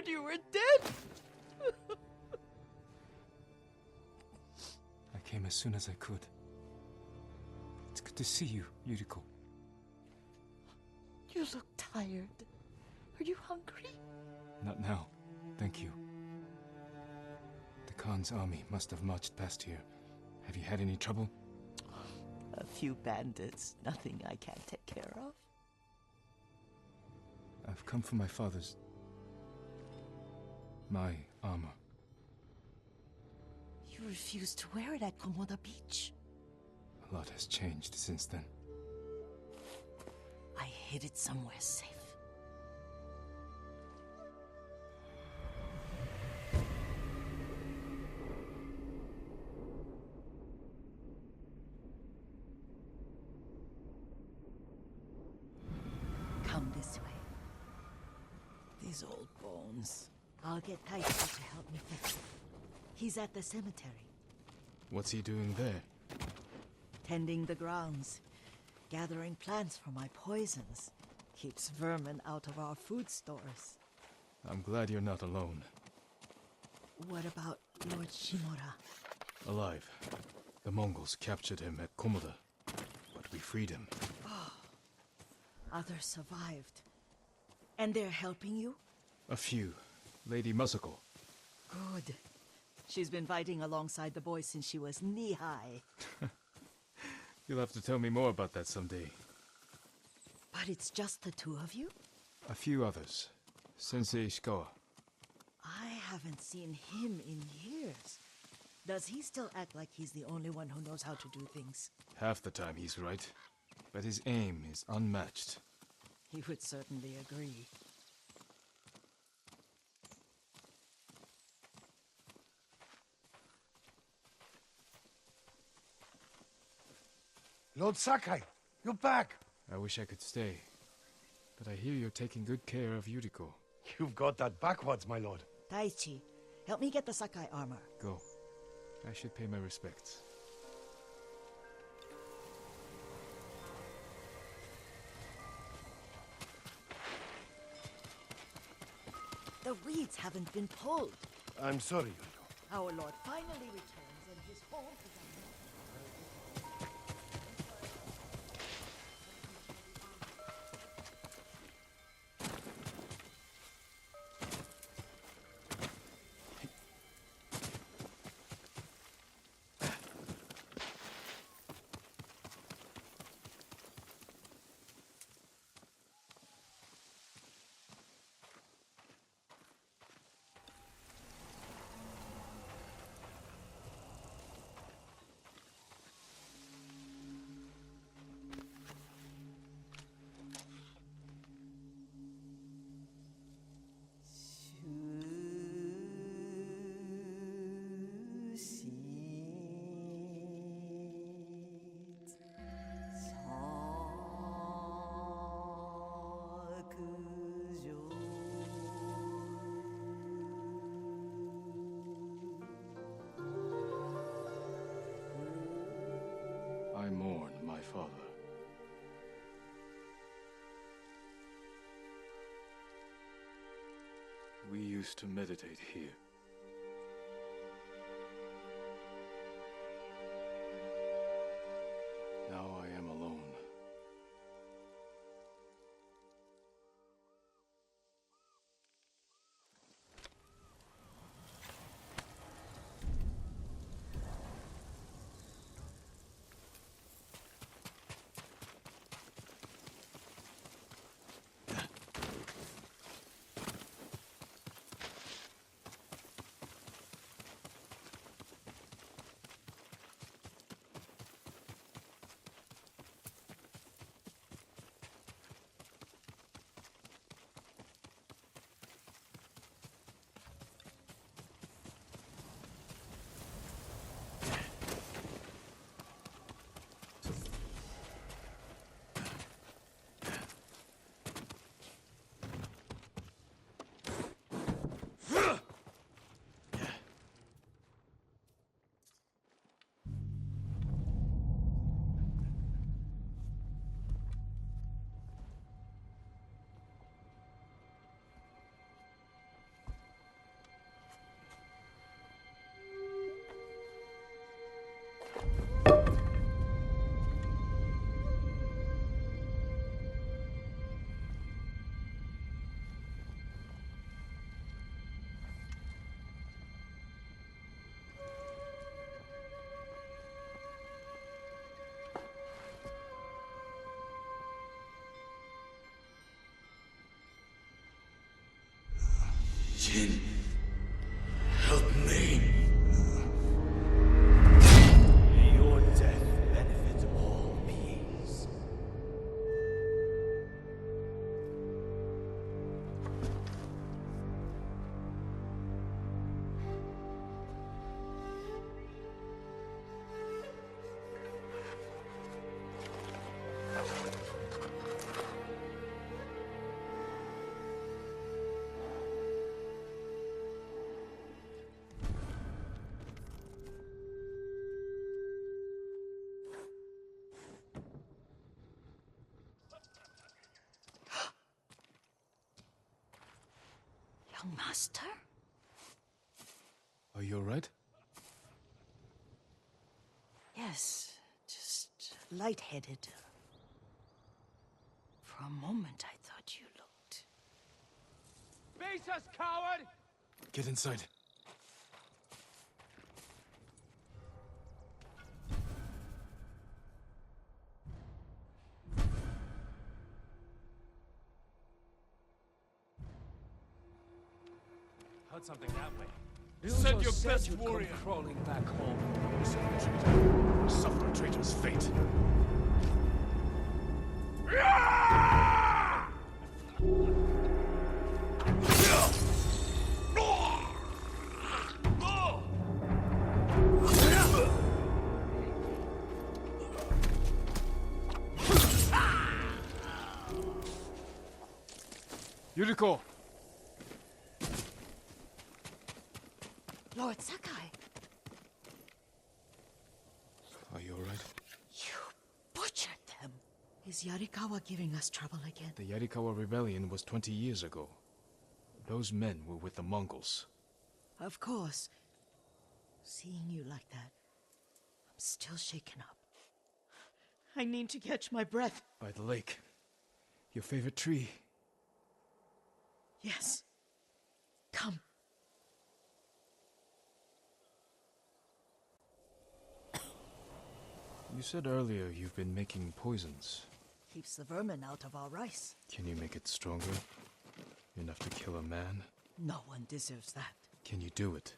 you were dead! I came as soon as I could. It's good to see you, Yuriko. You look tired. Are you hungry? Not now, thank you. The Khan's army must have marched past here. Have you had any trouble? A few bandits. Nothing I can't take care of. I've come for my father's... my armor. You refused to wear it at Komoda Beach. A lot has changed since then. I hid it somewhere safe. Come this way. These old bones. I'll get Taichi to help me fix it. He's at the cemetery. What's he doing there? Tending the grounds. Gathering plants for my poisons. Keeps vermin out of our food stores. I'm glad you're not alone. What about Lord Shimura? Alive. The Mongols captured him at Komoda, but we freed him. Others survived. And they're helping you? A few. Lady Masako. Good. She's been fighting alongside the boys since she was knee-high. You'll have to tell me more about that someday. But it's just the two of you? A few others. Sensei Ishikawa. I haven't seen him in years. Does he still act like he's the only one who knows how to do things? Half the time he's right, but his aim is unmatched. He would certainly agree. Lord Sakai, you're back. I wish I could stay, but I hear you're taking good care of Yuriko. You've got that backwards, my lord. Taichi, help me get the Sakai armor. Go. I should pay my respects. The reeds haven't been pulled. I'm sorry, Yuriko. Our lord finally returns and his home is a... I mourn my father. We used to meditate here. Now I am alone. Jin, help me. May your death benefit all beings. Young master? Are you alright? Yes, just lightheaded. For a moment, I thought you looked... Face us, coward! Get inside. Heard something that way. Send your best warrior. Crawling back home. Suffer a traitor's fate. Yuriko! Lord Sakai, Are you alright? you butchered them. Is Yarikawa giving us trouble again? The Yarikawa rebellion was 20 years ago. Those men were with the Mongols. Of course. Seeing you like that, I'm still shaken up. I need to catch my breath. By the lake. Your favorite tree. Yes. Come. You said earlier you've been making poisons. Keeps the vermin out of our rice. Can you make it stronger? Enough to kill a man? No one deserves that. Can you do it?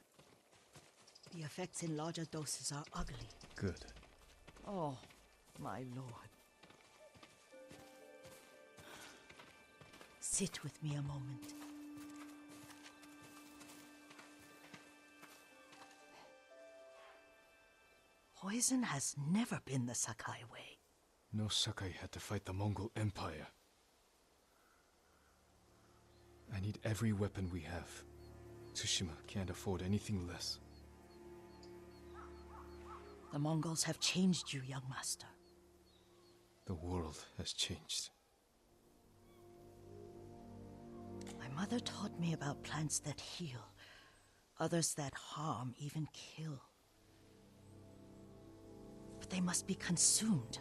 The effects in larger doses are ugly. Good. Oh, my lord. Sit with me a moment. Poison has never been the Sakai way. No Sakai had to fight the Mongol Empire. I need every weapon we have. Tsushima can't afford anything less. The Mongols have changed you, young master. The world has changed. My mother taught me about plants that heal, others that harm, even kill. But they must be consumed.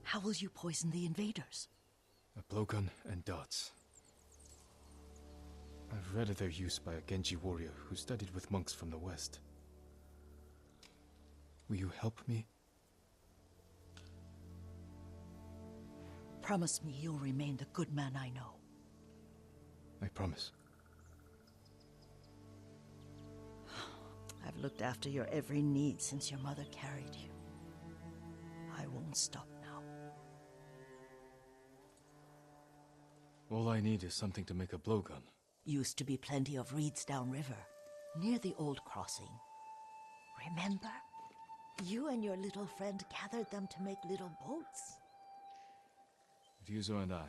How will you poison the invaders? A blowgun and dots. I've read of their use by a Genji warrior who studied with monks from the west. Will you help me? Promise me you'll remain the good man I know. I promise. I've looked after your every need since your mother carried you. I won't stop now. All I need is something to make a blowgun. Used to be plenty of reeds downriver, near the old crossing. Remember? You and your little friend gathered them to make little boats. Ryuzo and I,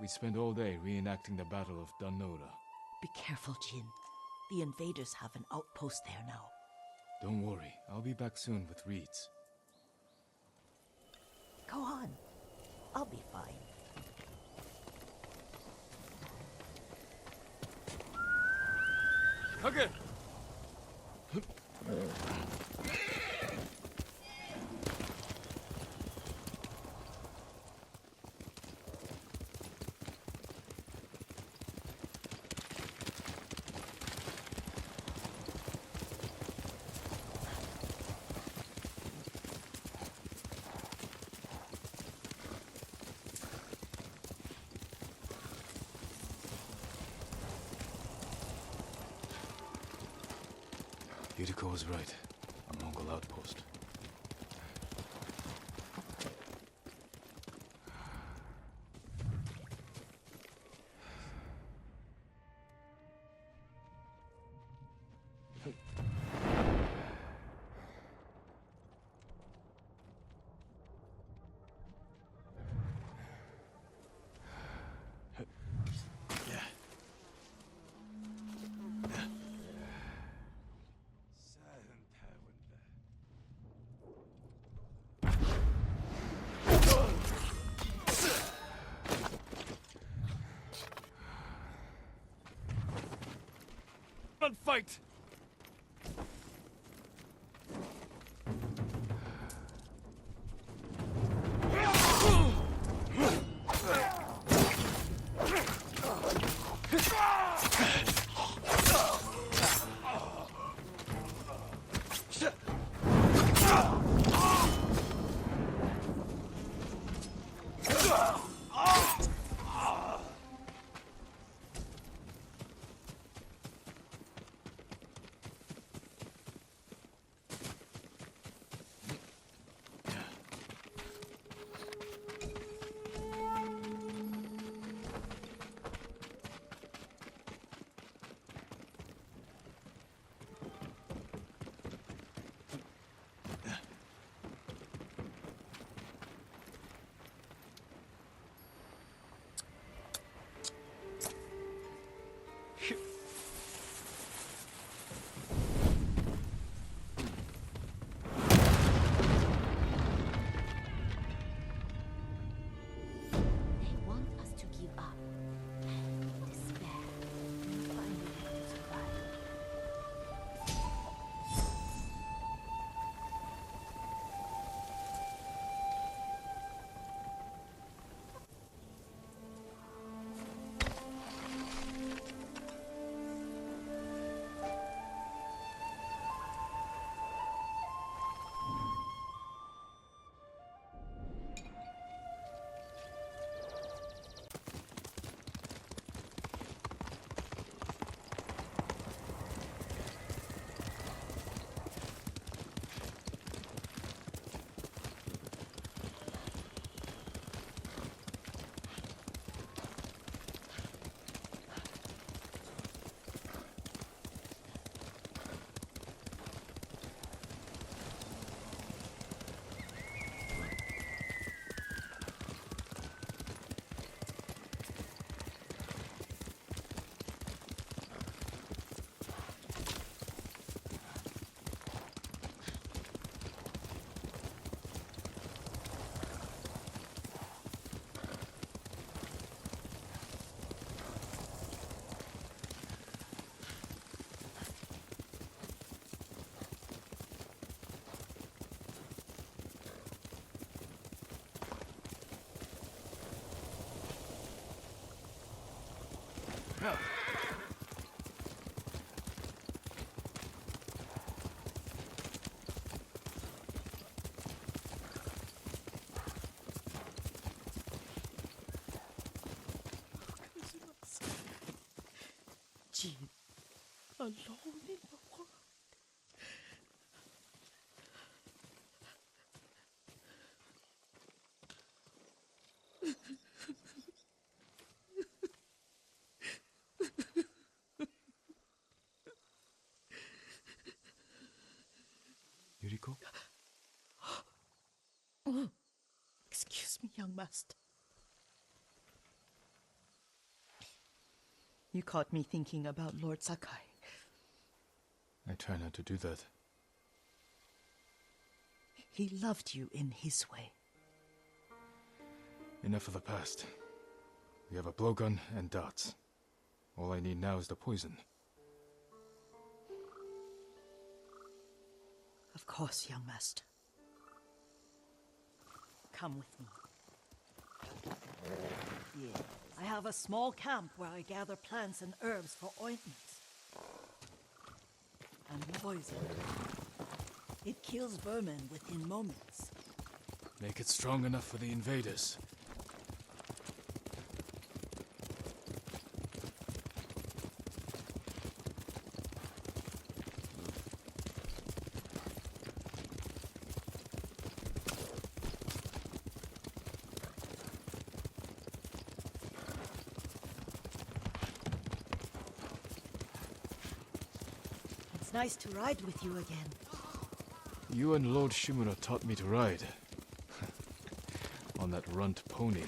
we spent all day reenacting the Battle of Danora. Be careful, Jin. The invaders have an outpost there now. Don't worry, I'll be back soon with reeds. Go on. I'll be fine. Okay. Yuriko was right. A Mongol outpost. On fight! They want us to give up. Despair. And finally survive. Jin, alone in the world. Yuriko? Excuse me, young master. You caught me thinking about Lord Sakai. I try not to do that. He loved you in his way. Enough of the past. We have a blowgun and darts. All I need now is the poison. Of course, young master. Come with me. Yeah. I have a small camp where I gather plants and herbs for ointments. And poison. It kills vermin within moments. Make it strong enough for the invaders. It's nice to ride with you again. You and Lord Shimura taught me to ride. On that runt pony.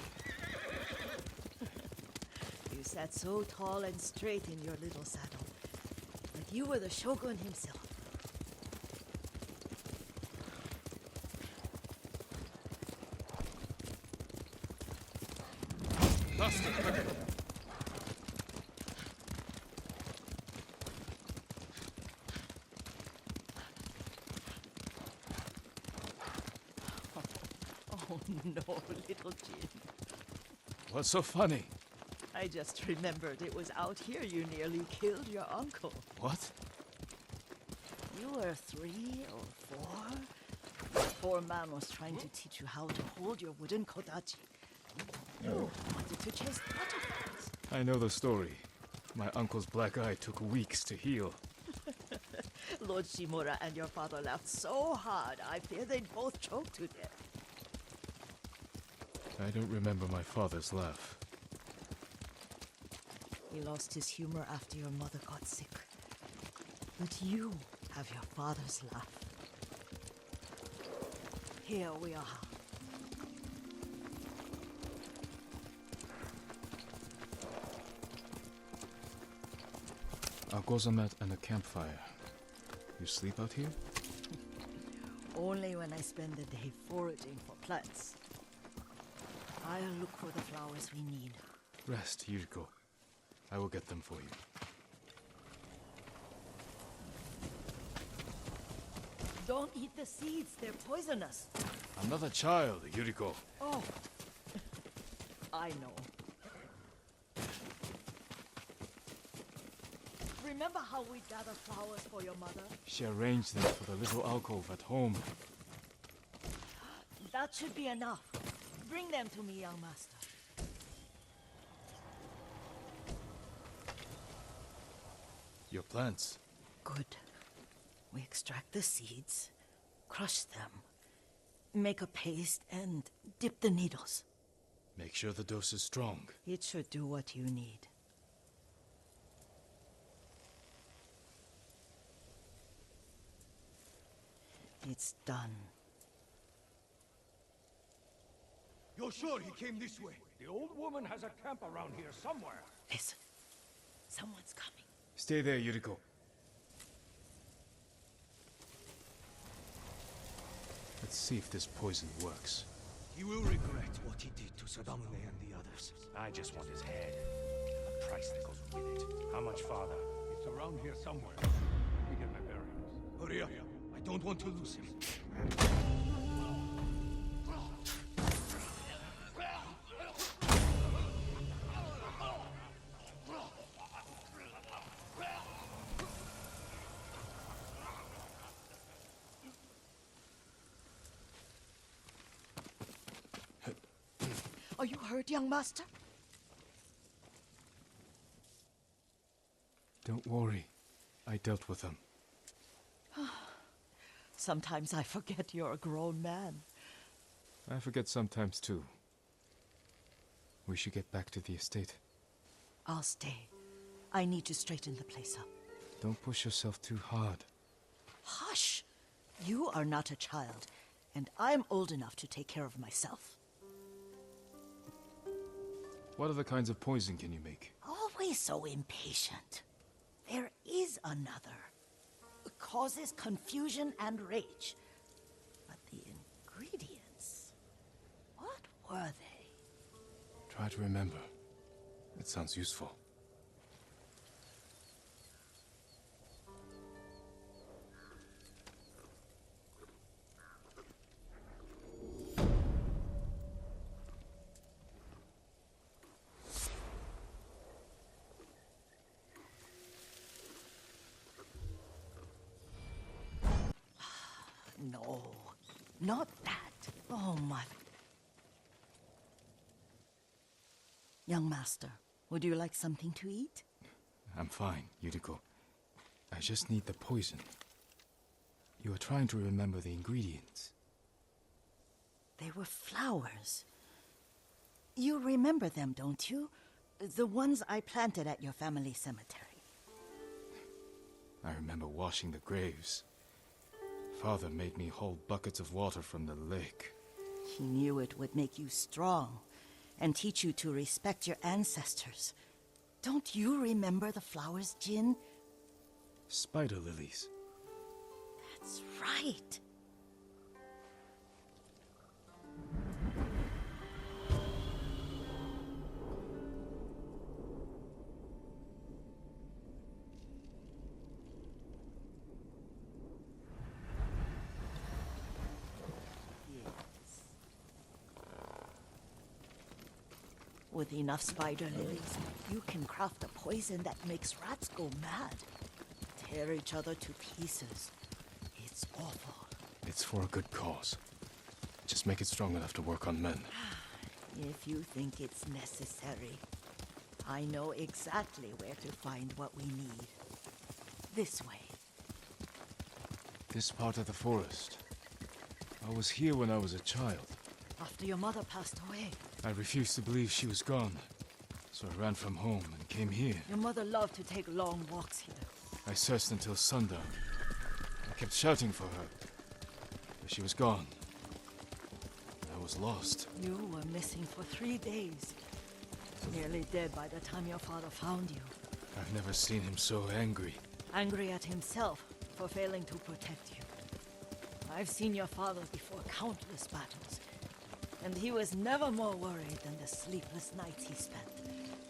You sat so tall and straight in your little saddle. Like you were the shogun himself. Faster, quicker! Oh no, little Jin. What's so funny? I just remembered it was out here you nearly killed your uncle. What? You were 3 or 4? The poor man was trying to teach you how to hold your wooden kodachi. You wanted to chase butterflies. I know the story. My uncle's black eye took weeks to heal. Lord Shimura and your father laughed so hard, I fear they'd both choke to death. I don't remember my father's laugh. He lost his humor after your mother got sick. But you have your father's laugh. Here we are. A gozamat and a campfire. You sleep out here? Only when I spend the day foraging for plants. I'll look for the flowers we need. Rest, Yuriko. I will get them for you. Don't eat the seeds, they're poisonous. I'm not a child, Yuriko. Oh, I know. Remember how we gather flowers for your mother? She arranged them for the little alcove at home. That should be enough. Bring them to me, young master. Your plants. Good. We extract the seeds, crush them, make a paste, and dip the needles. Make sure the dose is strong. It should do what you need. It's done. You're sure he came this way? The old woman has a camp around here somewhere. Listen. Someone's coming. Stay there, Yuriko. Let's see if this poison works. He will regret what he did to Sadamune and the others. I just want his head. The price that goes with it. How much farther? It's around here somewhere. Let me get my bearings. Hurry up. I don't want to lose him. Are you hurt, young master? Don't worry. I dealt with them. Sometimes I forget you're a grown man. I forget sometimes too. We should get back to the estate. I'll stay. I need to straighten the place up. Don't push yourself too hard. Hush! You are not a child, and I'm old enough to take care of myself. What other kinds of poison can you make? Always so impatient. There is another. It causes confusion and rage. But the ingredients... what were they? Try to remember. It sounds useful. No, not that. Oh, my... Young master, would you like something to eat? I'm fine, Yuriko. I just need the poison. You are trying to remember the ingredients. They were flowers. You remember them, don't you? The ones I planted at your family cemetery. I remember washing the graves. Father made me hold buckets of water from the lake. He knew it would make you strong and teach you to respect your ancestors. Don't you remember the flowers, Jin? Spider lilies. That's right. With enough spider lilies, you can craft a poison that makes rats go mad. Tear each other to pieces. It's awful. It's for a good cause. Just make it strong enough to work on men. If you think it's necessary, I know exactly where to find what we need. This way. This part of the forest. I was here when I was a child. After your mother passed away. I refused to believe she was gone. So I ran from home and came here. Your mother loved to take long walks here. I searched until sundown. I kept shouting for her. But she was gone. I was lost. You were missing for 3 days. Nearly dead by the time your father found you. I've never seen him so angry. Angry at himself for failing to protect you. I've seen your father before countless battles. And he was never more worried than the sleepless nights he spent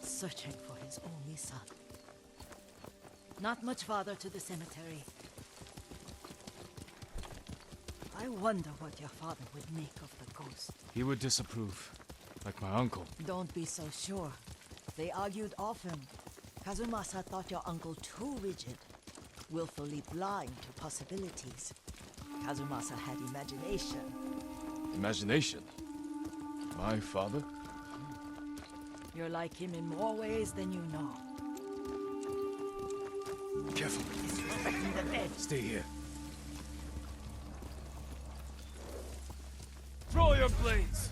searching for his only son. Not much farther to the cemetery. I wonder what your father would make of the ghost. He would disapprove, like my uncle. Don't be so sure. They argued often. Kazumasa thought your uncle too rigid, willfully blind to possibilities. Kazumasa had imagination. Imagination? My father? You're like him in more ways than you know. Careful. He's perfecting the bed. Stay here. Draw your blades!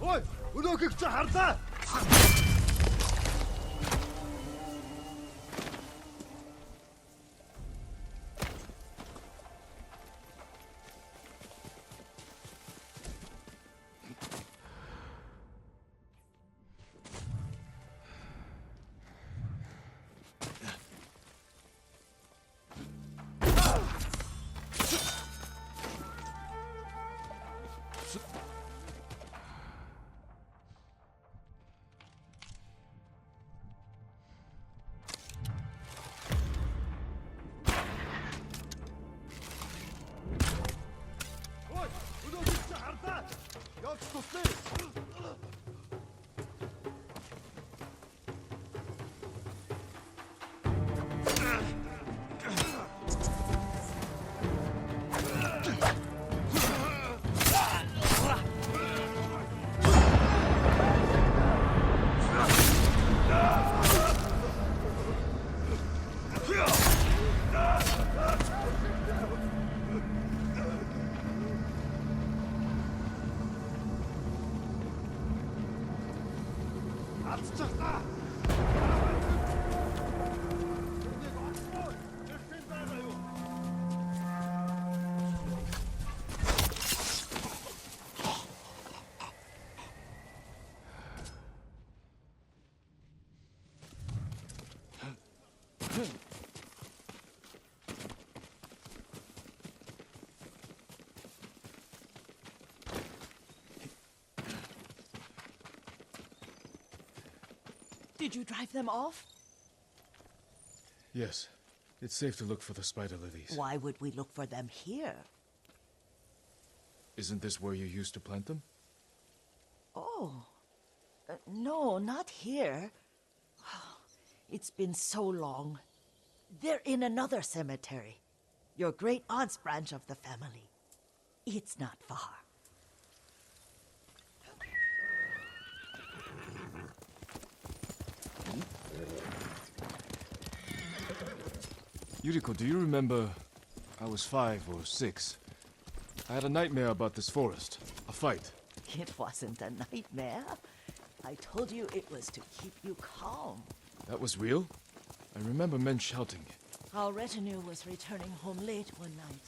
Ой, өнөөгөө чи харлаа. Did you drive them off? Yes. It's safe to look for the spider lilies. Why would we look for them here? Isn't this where you used to plant them? Oh. No, not here. It's been so long. They're in another cemetery. Your great aunt's branch of the family. It's not far. Yuriko, do you remember... I was 5 or 6. I had a nightmare about this forest. A fight. It wasn't a nightmare. I told you it was to keep you calm. That was real? I remember men shouting. Our retinue was returning home late one night.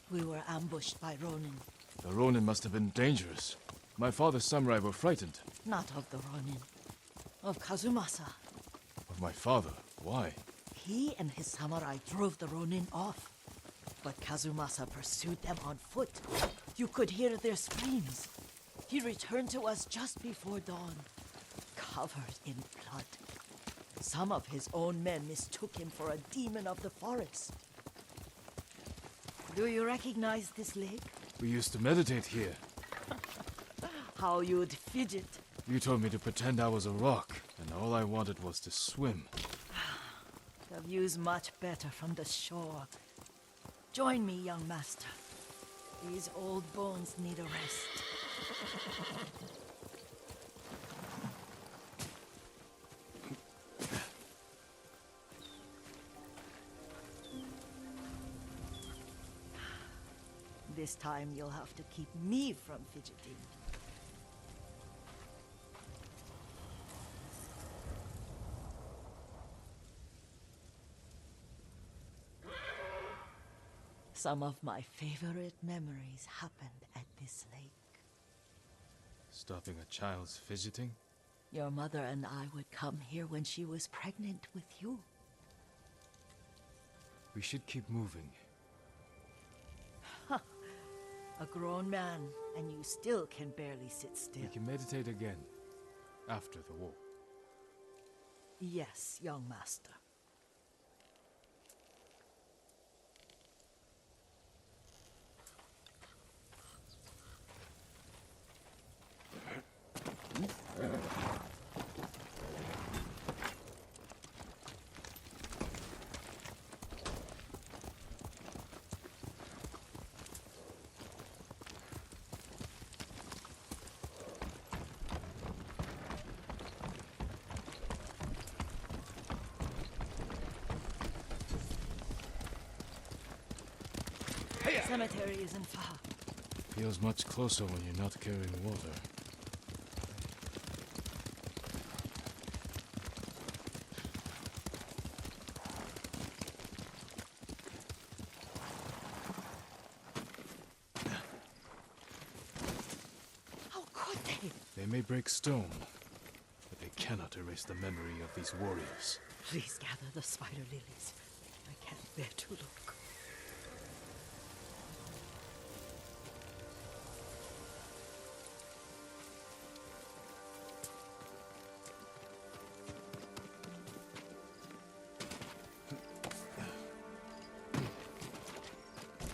We were ambushed by Ronin. The Ronin must have been dangerous. My father's samurai were frightened. Not of the Ronin. Of Kazumasa. Of my father? Why? He and his samurai drove the Ronin off. But Kazumasa pursued them on foot. You could hear their screams. He returned to us just before dawn, covered in blood. Some of his own men mistook him for a demon of the forest. Do you recognize this lake? We used to meditate here. How you'd fidget. You told me to pretend I was a rock, and all I wanted was to swim. The view's much better from the shore. Join me, young master. These old bones need a rest. This time you'll have to keep me from fidgeting. Some of my favorite memories happened at this lake. Stopping a child's fidgeting? Your mother and I would come here when she was pregnant with you. We should keep moving. A grown man, and you still can barely sit still. We can meditate again, after the war. Yes, young master. Cemetery isn't far. Feels much closer when you're not carrying water. How could they? They may break stone, but they cannot erase the memory of these warriors. Please gather the spider lilies. I can't bear to look.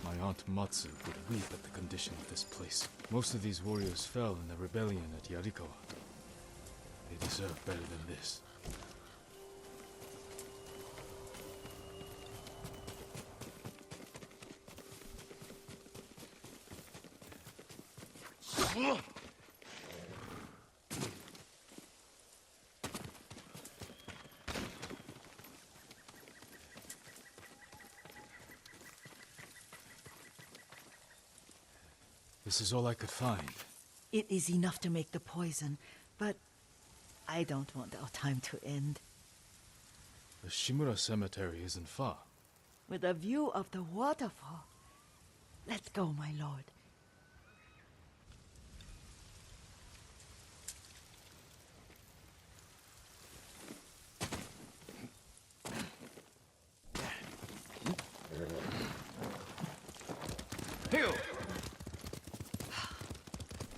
My aunt Count Matsu would weep at the condition of this place. Most of these warriors fell in the rebellion at Yarikawa. They deserve better than this. This is all I could find. It is enough to make the poison, but I don't want our time to end. The Shimura Cemetery isn't far. With a view of the waterfall. Let's go, my lord.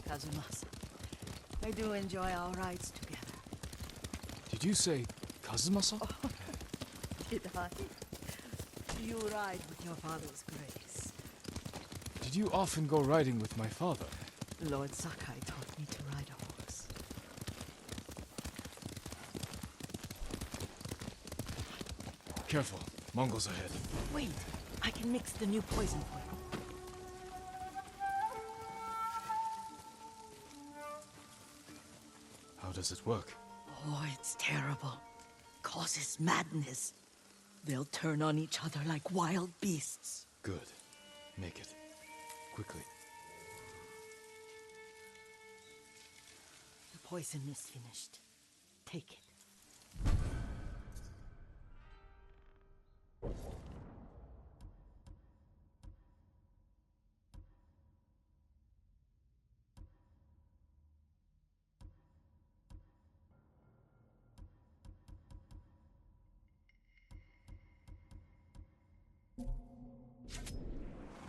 Kazumasa, I do enjoy our rides together. Did you say Kazumasa? Did I? You ride with your father's grace. Did you often go riding with my father? Lord Sakai taught me to ride a horse. Careful, Mongols ahead. Wait, I can mix the new poison for you. How does it work? Oh, it's terrible. Causes madness. They'll turn on each other like wild beasts. Good. Make it. Quickly. The poison is finished. Take it.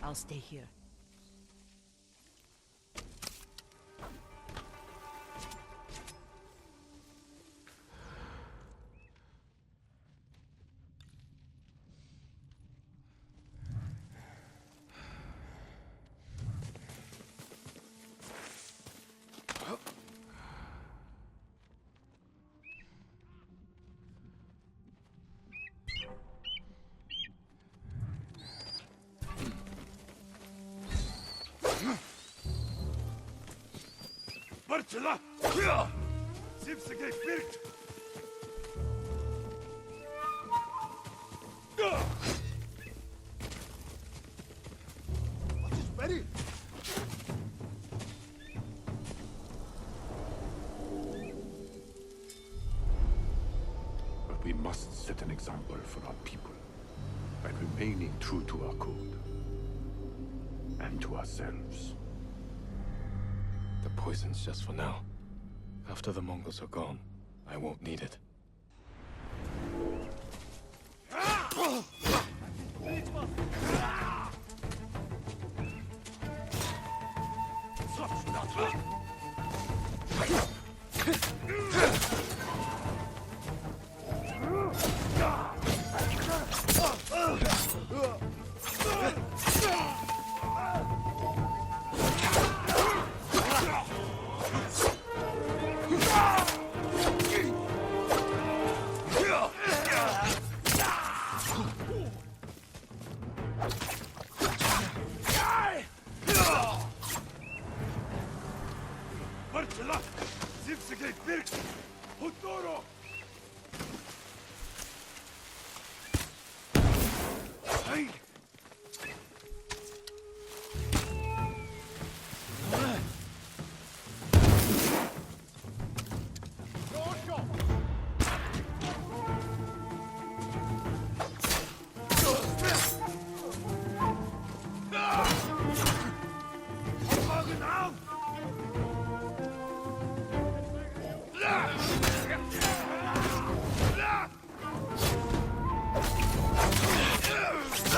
I'll stay here. Bartela! Zipsegay Birk! What is ready? But we must set an example for our people by remaining true to our code and to ourselves. The poison's just for now. After the Mongols are gone, I won't need it. Bartela! Zipsegay Birk! Hutoro! Hey!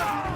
Ah!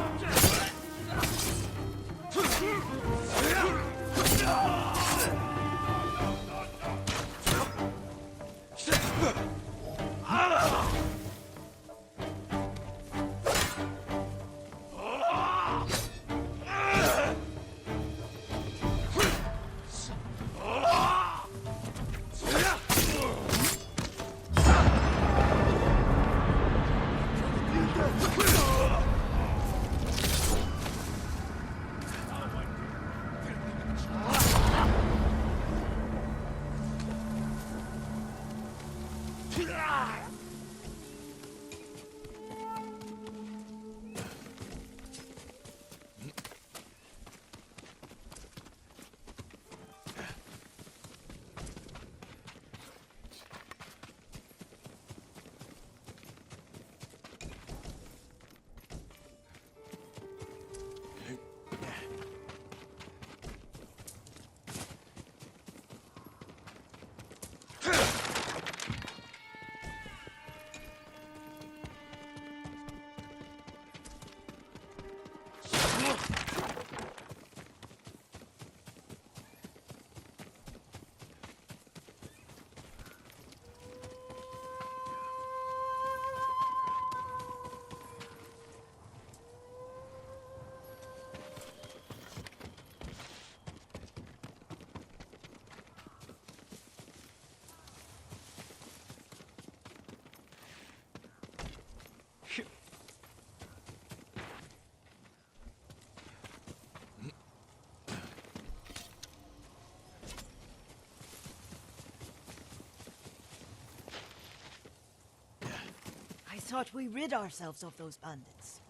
thought we rid ourselves of those bandits.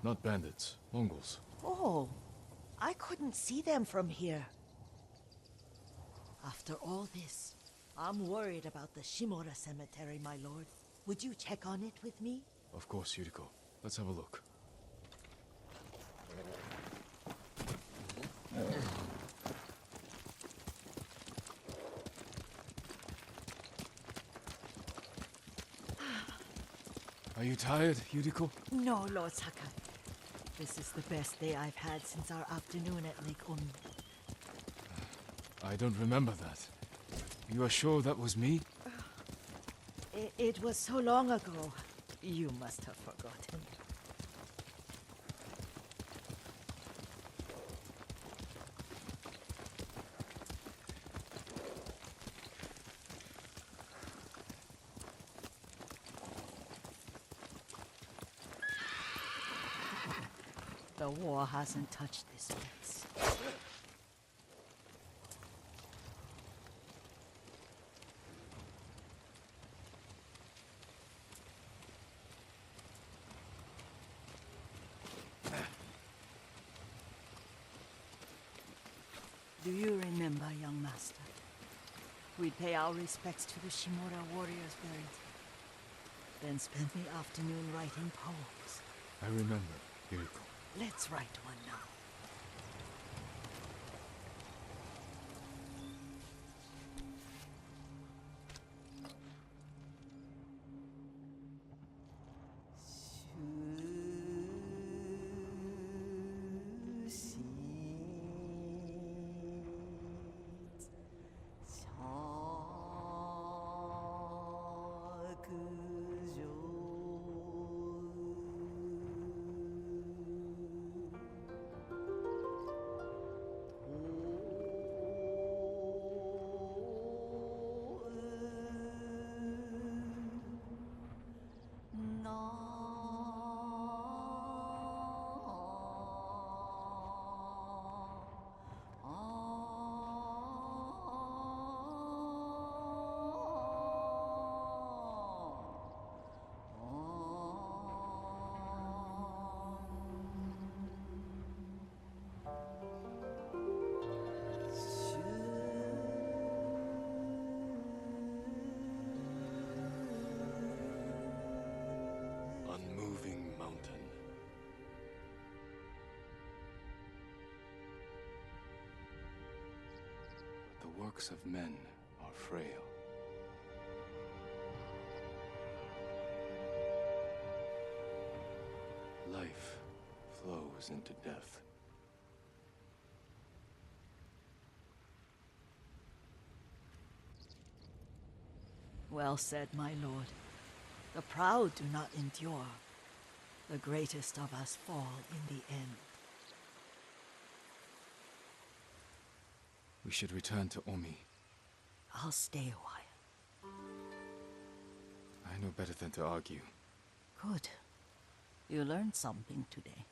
Not bandits, Mongols. Oh, I couldn't see them from here. After all this, I'm worried about the Shimura cemetery, my lord. Would you check on it with me? Of course, Yuriko. Let's have a look. Are you tired, Yuriko? No, Lord Sakai. This is the best day I've had since our afternoon at Lake Omi. I don't remember that. You are sure that was me? It was so long ago. You must have forgotten. The war hasn't touched this place. Do you remember, young master? We'd pay our respects to the Shimura warriors buried here, then spend the afternoon writing poems. I remember, Yuriko. Let's write one now. Unmoving mountain. The works of men are frail. Life flows into death. Well said, my lord. The proud do not endure. The greatest of us fall in the end. We should return to Omi. I'll stay a while. I know better than to argue. Good. You learned something today.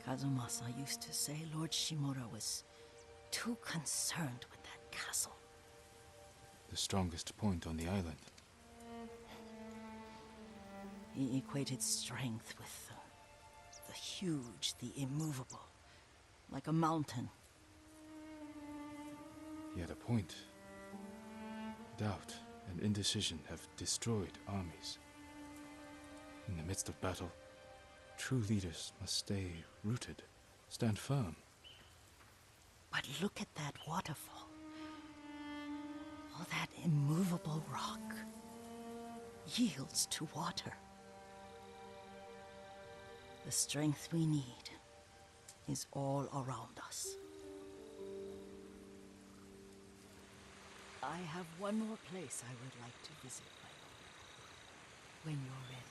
Kazumasa used to say Lord Shimura was too concerned with that castle. The strongest point on the island. He equated strength with the huge, the immovable, like a mountain. He had a point. Doubt and indecision have destroyed armies. In the midst of battle, true leaders must stay rooted, stand firm. But look at that waterfall. All that immovable rock yields to water. The strength we need is all around us. I have one more place I would like to visit, my lord, when you're ready.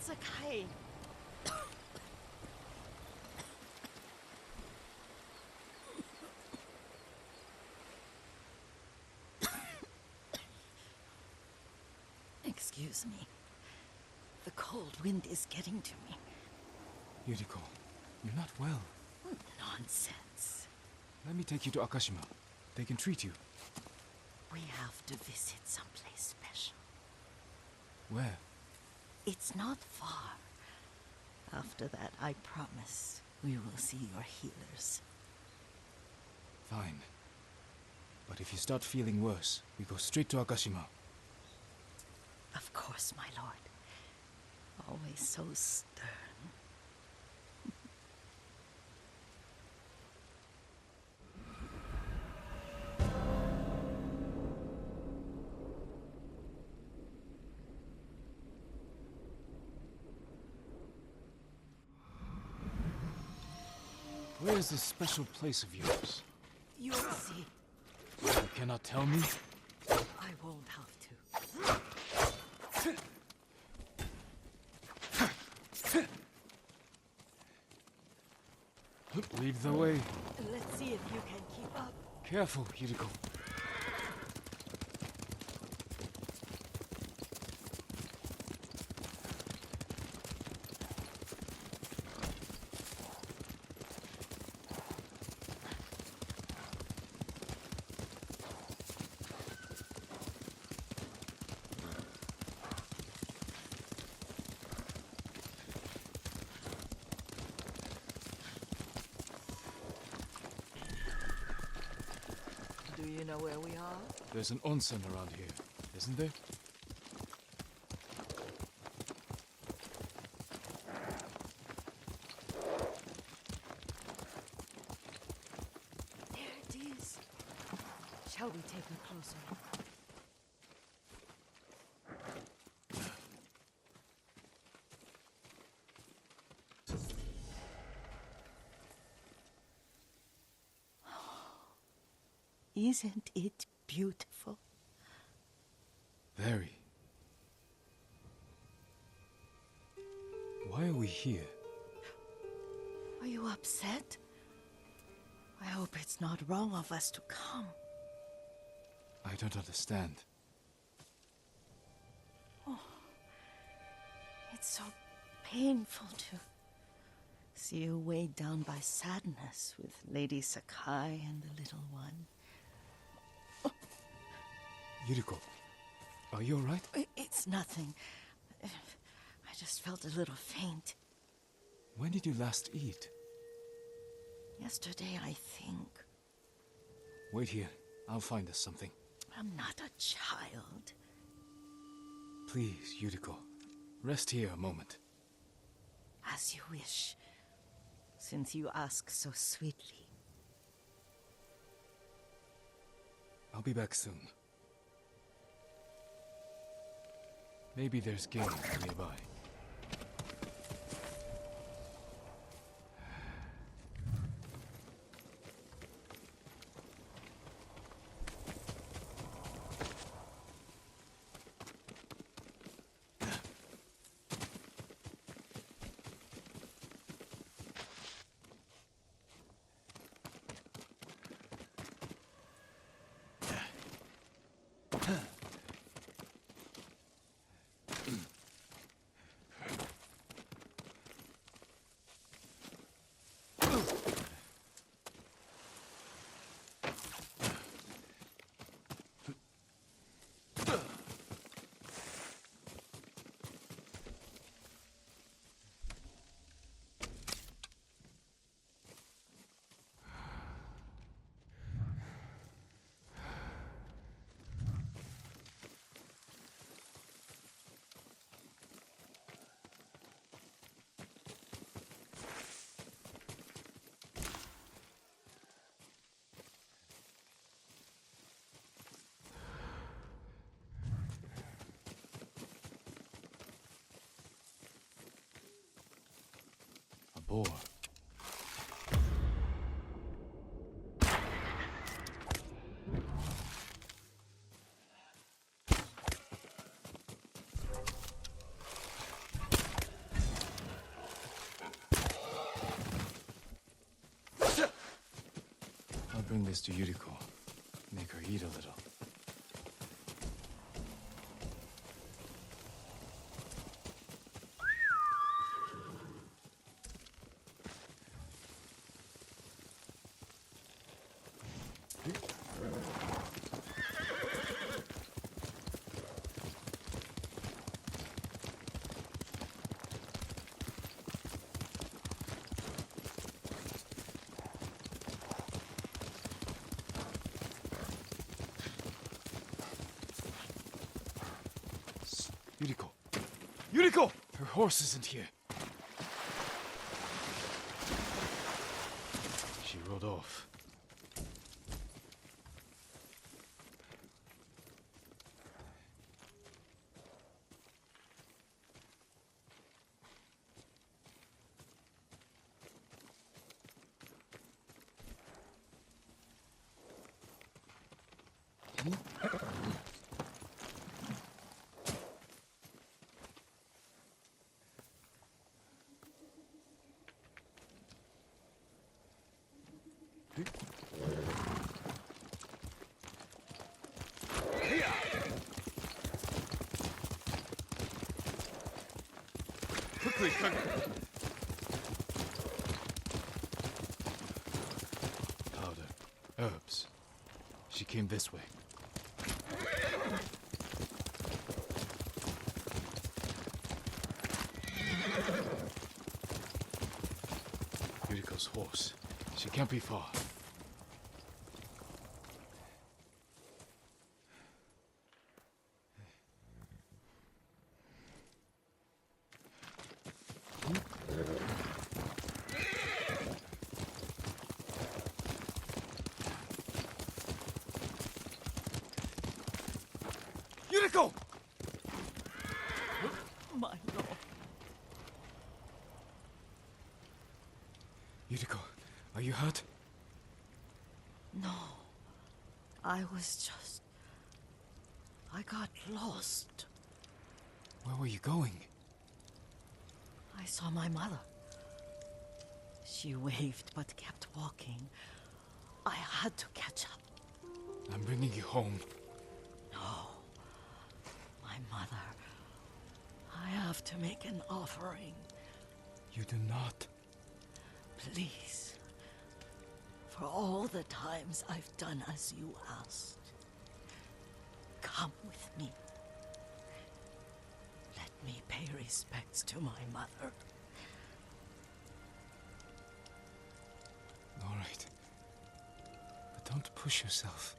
Sakai. Excuse me. The cold wind is getting to me. Yuriko, you're not well. Nonsense. Let me take you to Akashima. They can treat you. We have to visit someplace special. Where? It's not far. After that, I promise we will see your healers. Fine. But if you start feeling worse, we go straight to Akashima. Of course, my lord. Always so stern. Where is this special place of yours? You'll see. You cannot tell me? I won't have to. Lead the way. Let's see if you can keep up. Careful, Yuriko. Do you know where we are? There's an onsen around here, isn't there? There it is. Shall we take a closer look? Isn't it beautiful? Very. Why are we here? Are you upset? I hope it's not wrong of us to come. I don't understand. It's so painful to see you weighed down by sadness with Lady Sakai and the little one. Yuriko, are you alright? It's nothing. I just felt a little faint. When did you last eat? Yesterday, I think. Wait here. I'll find us something. I'm not a child. Please, Yuriko. Rest here a moment. As you wish, since you ask so sweetly. I'll be back soon. Maybe there's game nearby. A boar. this to Yuriko. Make her eat a little. Yuriko! Yuriko! Her horse isn't here. She rode off. Quickly, powder, herbs. She came this way. Yuriko's horse. She can't be far. Yuriko! My lord. Yuriko, are you hurt? No. I got lost. Where were you going? I saw my mother. She waved but kept walking. I had to catch up. I'm bringing you home. No. My mother. I have to make an offering. You do not. Please. For all the times I've done as you asked. Come with me. Let me pay respects to my mother. All right. But don't push yourself.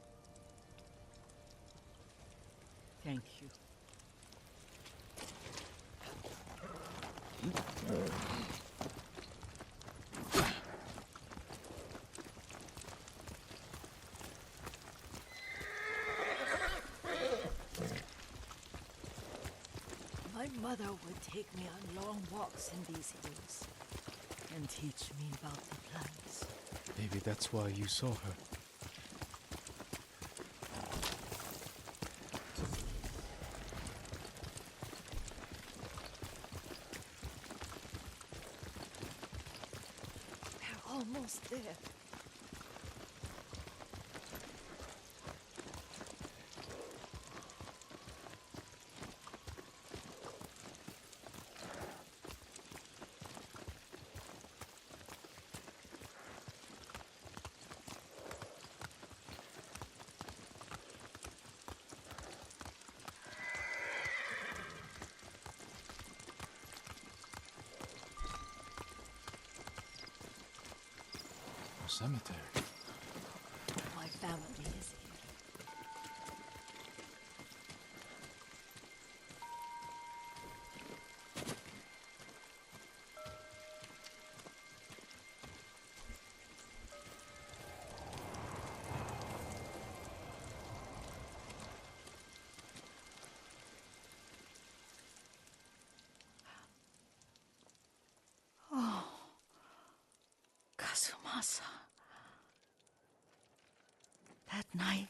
Thank you. My mother would take me on long walks in these hills and teach me about the plants. Maybe that's why you saw her. We're almost there. Cemetery. My family is here. Oh, Kazumasa. That night,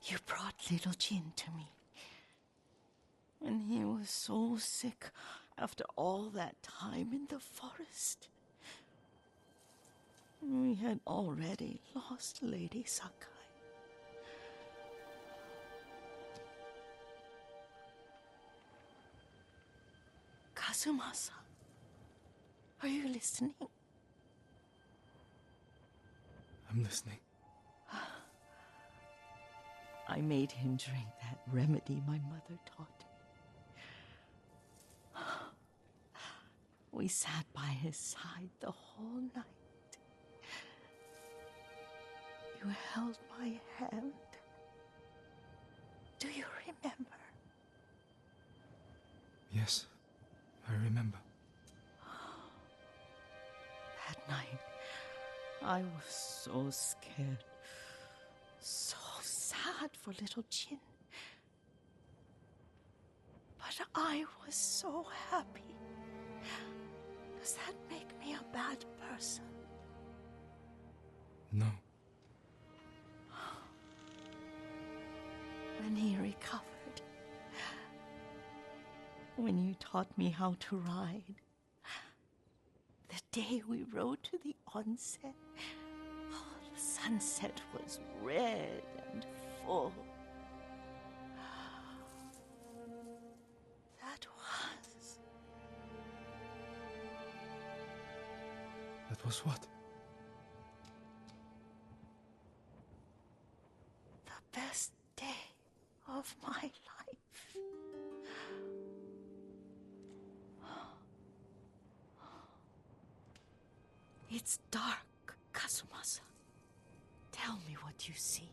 you brought little Jin to me. When he was so sick after all that time in the forest. We had already lost Lady Sakai. Kazumasa, are you listening? I'm listening. I made him drink that remedy my mother taught me. We sat by his side the whole night. You held my hand. Do you remember? Yes, I remember. That night, I was so scared, so sad for little Jin. But I was so happy. Does that make me a bad person? No. When he recovered, when you taught me how to ride, the day we rode to the onsen, oh, the sunset was red and full. That was what? The best day of my life. It's dark, Kazumasa. Tell me what you see.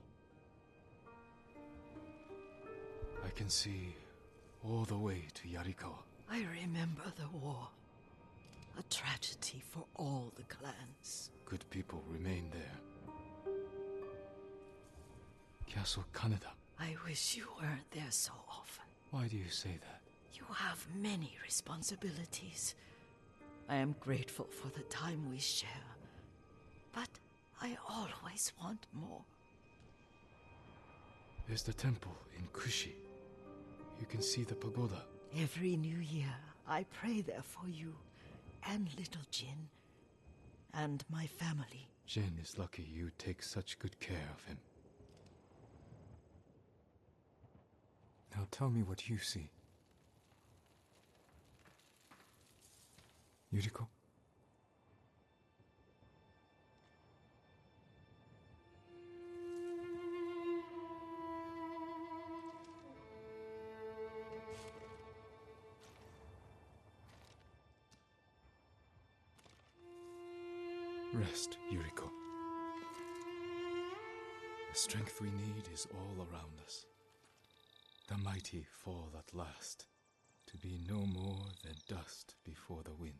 I can see all the way to Yarikawa. I remember the war. A tragedy for all the clans. Good people remain there. Castle Kaneda. I wish you weren't there so often. Why do you say that? You have many responsibilities. I am grateful for the time we share, but I always want more. There's the temple in Kushi. You can see the pagoda. Every new year, I pray there for you, and little Jin, and my family. Jin is lucky you take such good care of him. Now tell me what you see. Yuriko? Rest, Yuriko. The strength we need is all around us. The mighty fall at last, to be no more than dust before the wind.